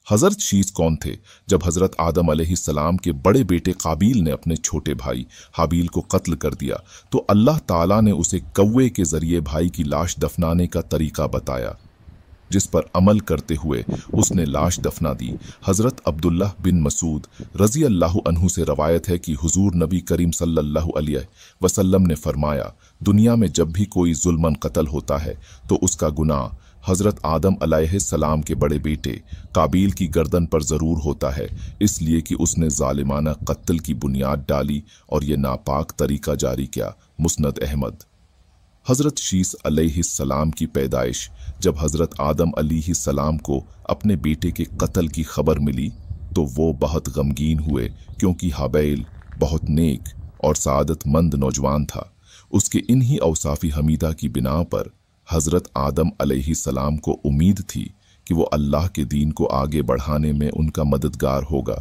हजरत शीस कौन थे? जब हजरत आदम अलैहिस्सलाम के बड़े बेटे काबील ने अपने छोटे भाई हाबील को कत्ल कर दिया तो अल्लाह ताला ने उसे कौवे के जरिए भाई की लाश दफनाने का तरीका बताया, जिस पर अमल करते हुए उसने लाश दफना दी। हजरत अब्दुल्लाह बिन मसूद रजी अल्लाह अन्हु से रवायत है कि हुजूर नबी करीम सल्लल्लाहु अलैहि वसल्लम ने फरमाया, दुनिया में जब भी कोई जुल्मन कत्ल होता है तो उसका गुनाह हजरत आदम अलैहिस्सलाम के बड़े बेटे काबील की गर्दन पर जरूर होता है, इसलिए कि उसने जालिमाना कत्ल की बुनियाद डाली और ये नापाक तरीका जारी किया। मुस्नद अहमद। हजरत शीस अलैहिस्सलाम की पैदाइश। जब हजरत आदम अलैहिस्सलाम को अपने बेटे के कत्ल की खबर मिली तो वो बहुत गमगीन हुए, क्योंकि हाबैल बहुत नेक और सादतमंद नौजवान था। उसके इन्हीं औसाफी हमीदा की बिना पर हजरत आदम अलैहिस्सलाम को उम्मीद थी कि वो अल्लाह के दीन को आगे बढ़ाने में उनका मददगार होगा,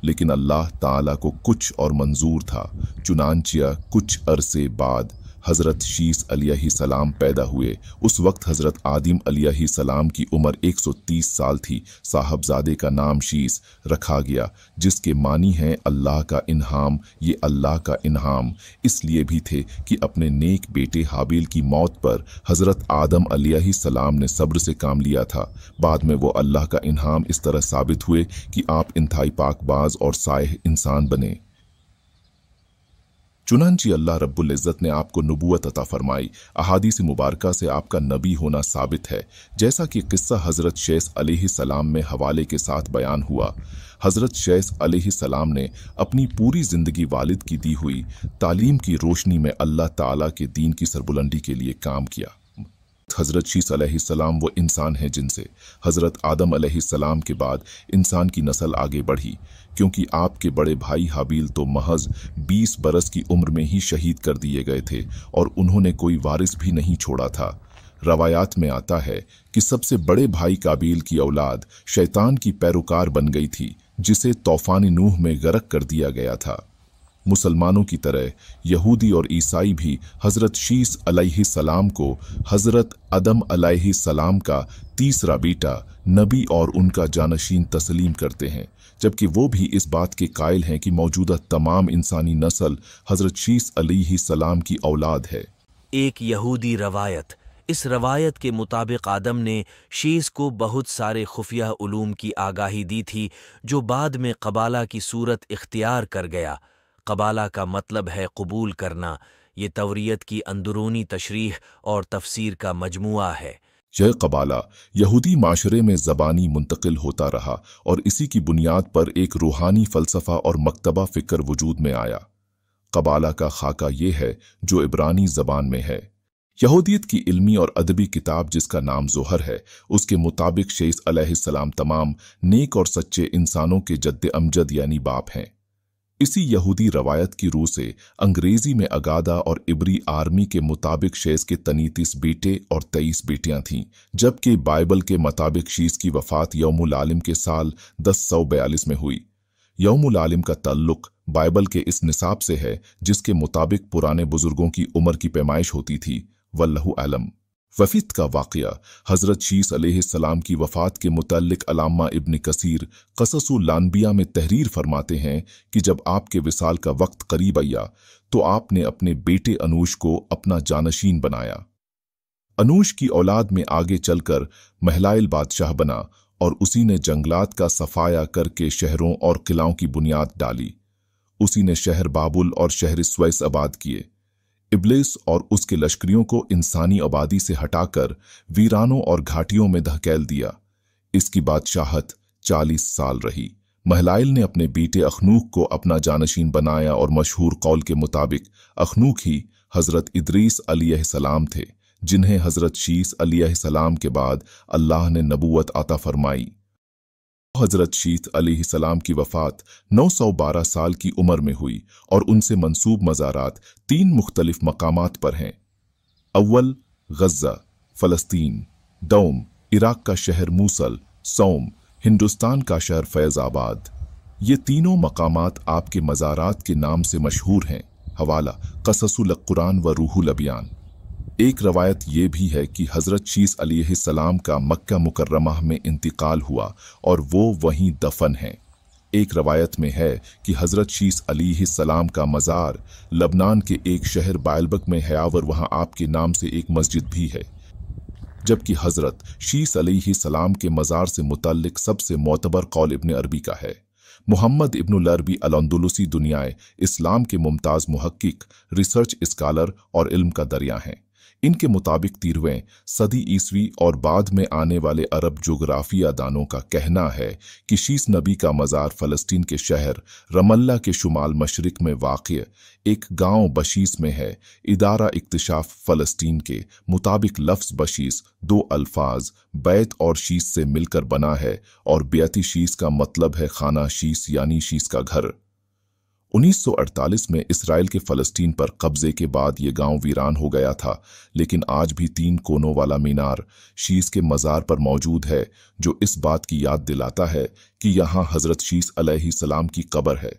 लेकिन अल्लाह ताला को कुछ और मंजूर था। चुनांचिया कुछ अरसे बाद हजरत शीस अलैहिस्सलाम पैदा हुए। उस वक्त हजरत आदम अलैहिस्सलाम की उम्र 130 साल थी। साहबजादे का नाम शीस रखा गया, जिसके मानी हैं अल्लाह का इन्हाम। ये अल्लाह का इन्हाम इसलिए भी थे कि अपने नेक बेटे हाबील की मौत पर हजरत आदम अलैहिस्सलाम ने सब्र से काम लिया था। बाद में वो अल्लाह का इन्हाम इस तरह साबित हुए कि आप इंतहाई पाकबाज और साइह इंसान बने। चुनांची अल्लाह रब्बुल इज़्ज़त ने आपको नबूवत अता फरमाई। अहादीस मुबारका से आपका नबी होना साबित है, जैसा कि किस्सा हजरत शैस अलैहिस्सलाम में हवाले के साथ बयान हुआ। हजरत शैस अलैहिस्सलाम ने अपनी पूरी जिंदगी वालिद की दी हुई तालीम की रोशनी में अल्लाह ताला के दीन की सरबुलंदी के लिए काम किया। हजरत शीस अलैहिस्सलाम वो इंसान हैं जिनसे हजरत आदम अलैहिस्सलाम के बाद इंसान की नस्ल आगे बढ़ी, क्योंकि आपके बड़े भाई हाबील तो महज 20 बरस की उम्र में ही शहीद कर दिए गए थे और उन्होंने कोई वारिस भी नहीं छोड़ा था। रवायात में आता है कि सबसे बड़े भाई काबील की औलाद शैतान की पैरोकार बन गई थी, जिसे तूफान नूह में गर्क कर दिया गया था। मुसलमानों की तरह यहूदी और ईसाई भी हजरत शीस अलैहिस्सलाम को हजरत आदम अलैहिस्सलाम का तीसरा बेटा, नबी और उनका जानशीन तस्लीम करते हैं, जबकि वो भी इस बात के कायल हैं कि मौजूदा तमाम इंसानी नस्ल हजरत शीस अलैहिस्सलाम की औलाद है। एक यहूदी रवायत। इस रवायत के मुताबिक आदम ने शीस को बहुत सारे खुफिया उलूम की आगाही दी थी, जो बाद में कबाला की सूरत इख्तियार कर गया। कबाला का मतलब है कबूल करना। ये तवरीयत की अंदरूनी तशरीह और तफसीर का मजमुआ है। यह कबाला यहूदी माशरे में ज़बानी मुंतकिल होता रहा और इसी की बुनियाद पर एक रूहानी फ़लसफ़ा और मकतबा फ़िक्र वजूद में आया। कबाला का खाका ये है जो इब्रानी ज़बान में है। यहूदियत की इल्मी और अदबी किताब जिसका नाम ज़ोहर है, उसके मुताबिक शीस अलैहिस्सलाम तमाम नेक और सच्चे इंसानों के जद्द अमजद यानी बाप हैं। इसी यहूदी रवायत की रूह से अंग्रेजी में अगादा और इब्री आर्मी के मुताबिक शैस के 33 बेटे और 23 बेटियां थीं, जबकि बाइबल के मुताबिक शीस की वफात यौमुल आलिम के साल 1042 में हुई। यौमुल आलिम का ताल्लुक बाइबल के इस निसाब से है जिसके मुताबिक पुराने बुजुर्गों की उम्र की पैमाइश होती थी। वल्लाहु आलम। वफीत का वाक़या। हजरत शीस अलैहिस्सलाम की वफ़ात के मुतल्लिक अल्लामा इब्न कसीर क़ससुल अनबिया में तहरीर फरमाते हैं कि जब आपके विसाल का वक्त करीब आया तो आपने अपने बेटे अनूश को अपना जानशीन बनाया। अनूश की औलाद में आगे चलकर महलाइल बादशाह बना और उसी ने जंगलात का सफाया करके शहरों और किलाओं की बुनियाद डाली। उसी ने शहर बाबुल और शहर स्वेस आबाद किए। इब्लिस और उसके लश्करियों को इंसानी आबादी से हटाकर वीरानों और घाटियों में धकेल दिया। इसकी बादशाहत 40 साल रही। महलाइल ने अपने बेटे अखनूक को अपना जानशीन बनाया और मशहूर कौल के मुताबिक अखनूक ही हजरत इदरीस अलैहिस्सलाम थे, जिन्हें हजरत शीस अलैहिस्सलाम के बाद अल्लाह ने नबूवत अता फरमाई। हजरत शीस अलैहिस्सलाम की वफात 912 साल की उम्र में हुई और उनसे मंसूब मज़ारात 3 मुख्तलिफ मकामात पर हैं। अव्वल गज़्ज़ा फ़लस्तीन, दौम इराक का शहर मूसल, सौम हिंदुस्तान का शहर फैज़ाबाद। ये तीनों मकामात आपके मज़ारात के नाम से मशहूर हैं। हवाला क़ससुल कुरान व रूहुल अबियान। एक रवायत ये भी है कि हज़रत शीस अलैहिस्सलाम का मक्का मुकर्रमा में इंतकाल हुआ और वो वहीं दफन हैं। एक रवायत में है कि हज़रत शीस अलैहिस्सलाम का मज़ार लबनान के एक शहर बायलबक में है और वहाँ आपके नाम से एक मस्जिद भी है। जबकि हज़रत शीस अलैहिस्सलाम के मज़ार से मुतल्लिक सबसे मोतबर कौल इब्न अरबी का है। मुहम्मद इब्नुल अरबी अल-अंदलुसी दुनियाए इस्लाम के मुमताज़ मुहक्किक, रिसर्च स्कॉलर और इल्म का दरिया हैं। इनके मुताबिक 13वीं सदी ईसवी और बाद में आने वाले अरब जोग्राफिया दानों का कहना है कि शीस नबी का मज़ार फ़लस्तीन के शहर रमल्ला के शुमाल मशरिक में वाक़िय एक गांव बशीस में है। इदारा इक्तिशाफ फ़लस्तीन के मुताबिक लफ्ज़ बशीस दो अल्फाज बैत और शीस से मिलकर बना है और बेअती शीस का मतलब है खाना शीस यानी शीस का घर। 1948 में इसराइल के फ़लस्तीन पर कब्जे के बाद ये गांव वीरान हो गया था, लेकिन आज भी 3 कोनों वाला मीनार शीस के मज़ार पर मौजूद है, जो इस बात की याद दिलाता है कि यहाँ हज़रत शीस अलैहिस्सलाम की कब्र है।